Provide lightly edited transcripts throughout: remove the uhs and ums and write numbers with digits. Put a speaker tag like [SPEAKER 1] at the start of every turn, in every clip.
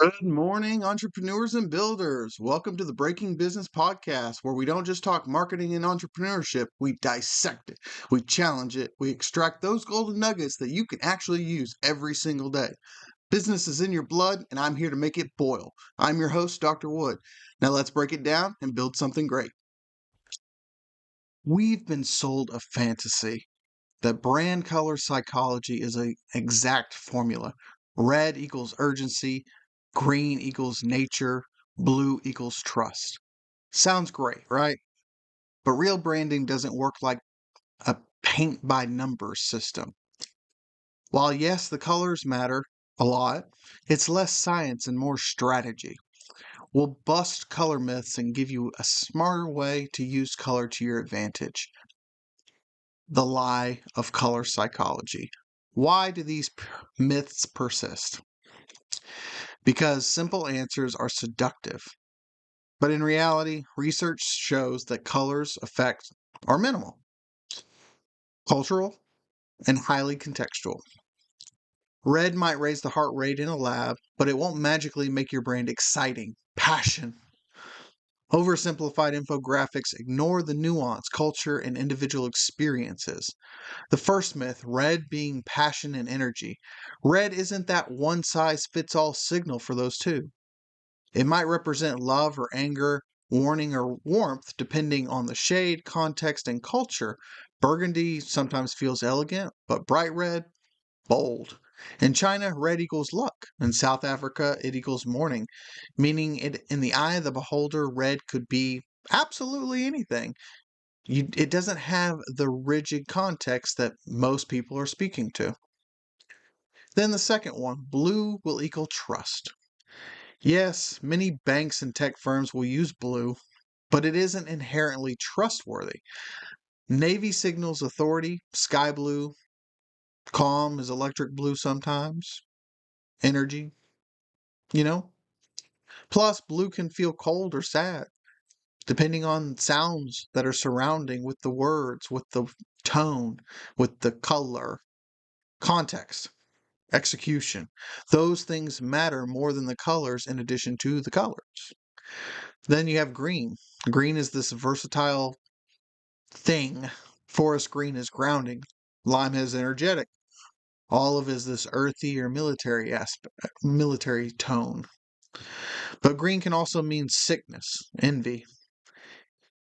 [SPEAKER 1] Good morning, entrepreneurs and builders. Welcome to the Breaking Business Podcast, where we don't just talk marketing and entrepreneurship, we dissect it, we challenge it, we extract those golden nuggets that you can actually use every single day. Business is in your blood, and I'm here to make it boil. I'm your host, Dr. Wood. Now let's break it down and build something great. We've been sold a fantasy that brand color psychology is an exact formula. Red equals urgency, green equals nature, blue equals trust. Sounds great, right? But real branding doesn't work like a paint by numbers system. While yes, the colors matter a lot, it's less science and more strategy. We'll bust color myths and give you a smarter way to use color to your advantage. The lie of color psychology. Why do these myths persist? Because simple answers are seductive. But in reality, research shows that colors' effects are minimal, cultural, and highly contextual. Red might raise the heart rate in a lab, but it won't magically make your brand exciting, passion. Oversimplified infographics ignore the nuance, culture, and individual experiences. The first myth, red being passion and energy. Red isn't that one size fits all signal for those two. It might represent love or anger, warning or warmth, depending on the shade, context, and culture. Burgundy sometimes feels elegant, but bright red, bold. In China, red equals luck. In South Africa, it equals mourning, meaning it in the eye of the beholder, red could be absolutely anything. It doesn't have the rigid context that most people are speaking to. Then the second one, blue will equal trust. Yes, many banks and tech firms will use blue, but it isn't inherently trustworthy. Navy signals authority, sky blue, calm is electric blue sometimes, energy, you know? Plus, blue can feel cold or sad, depending on sounds that are surrounding with the words, with the tone, with the color, context, execution. Those things matter more than the colors in addition to the colors. Then you have green. Green is this versatile thing. Forest green is grounding. Lime is energetic. Olive is this earthy or military tone. But green can also mean sickness, envy.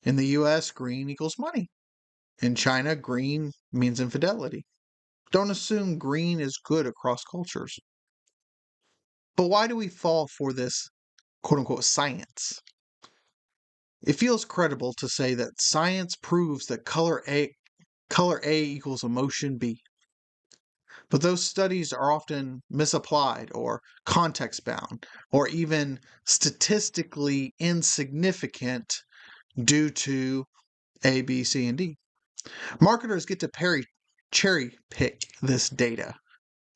[SPEAKER 1] In the US, green equals money. In China, green means infidelity. Don't assume green is good across cultures. But why do we fall for this quote unquote science? It feels credible to say that science proves that color A equals emotion B. But those studies are often misapplied or context bound or even statistically insignificant due to A, B, C, and D. Marketers get to cherry pick this data,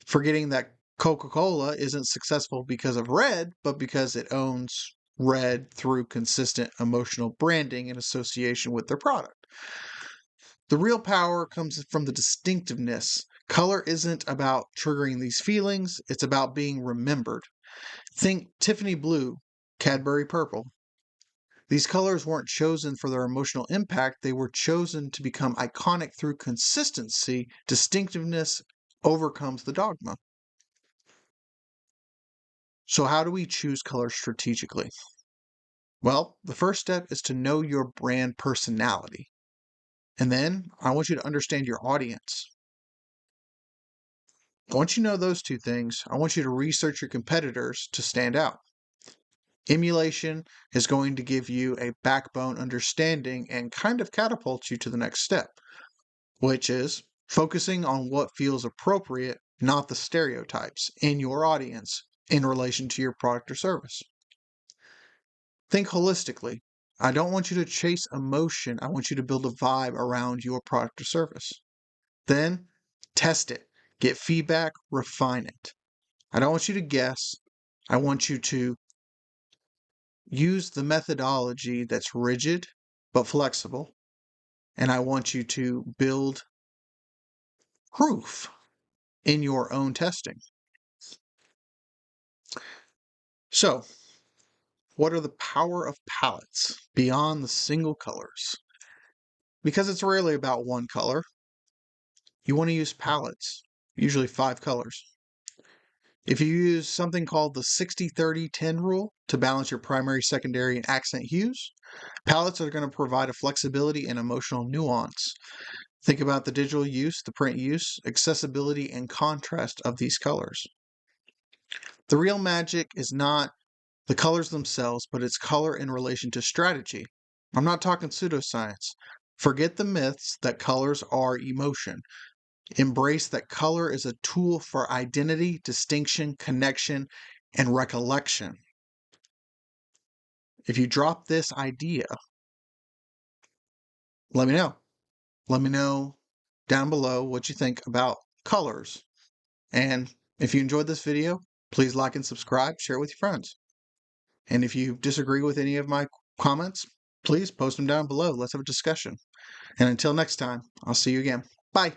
[SPEAKER 1] forgetting that Coca-Cola isn't successful because of red, but because it owns red through consistent emotional branding and association with their product. The real power comes from the distinctiveness. Color isn't about triggering these feelings, it's about being remembered. Think Tiffany blue, Cadbury purple. These colors weren't chosen for their emotional impact, they were chosen to become iconic through consistency. Distinctiveness overcomes the dogma. So, how do we choose colors strategically? Well, the first step is to know your brand personality. And then I want you to understand your audience. Once you know those two things, I want you to research your competitors to stand out. Emulation is going to give you a backbone understanding and kind of catapult you to the next step, which is focusing on what feels appropriate, not the stereotypes in your audience in relation to your product or service. Think holistically. I don't want you to chase emotion. I want you to build a vibe around your product or service. Then test it, get feedback, refine it. I don't want you to guess. I want you to use the methodology that's rigid but flexible. And I want you to build proof in your own testing. So, what are the power of palettes beyond the single colors? Because it's rarely about one color, you want to use palettes, usually 5 colors. If you use something called the 60-30-10 rule to balance your primary, secondary, and accent hues, palettes are going to provide a flexibility and emotional nuance. Think about the digital use, the print use, accessibility, and contrast of these colors. The real magic is not the colors themselves, but its color in relation to strategy. I'm not talking pseudoscience. Forget the myths that colors are emotion. Embrace that color is a tool for identity, distinction, connection, and recollection. If you drop this idea, let me know. Let me know down below what you think about colors. And if you enjoyed this video, please like and subscribe, share it with your friends. And if you disagree with any of my comments, please post them down below. Let's have a discussion. And until next time, I'll see you again. Bye.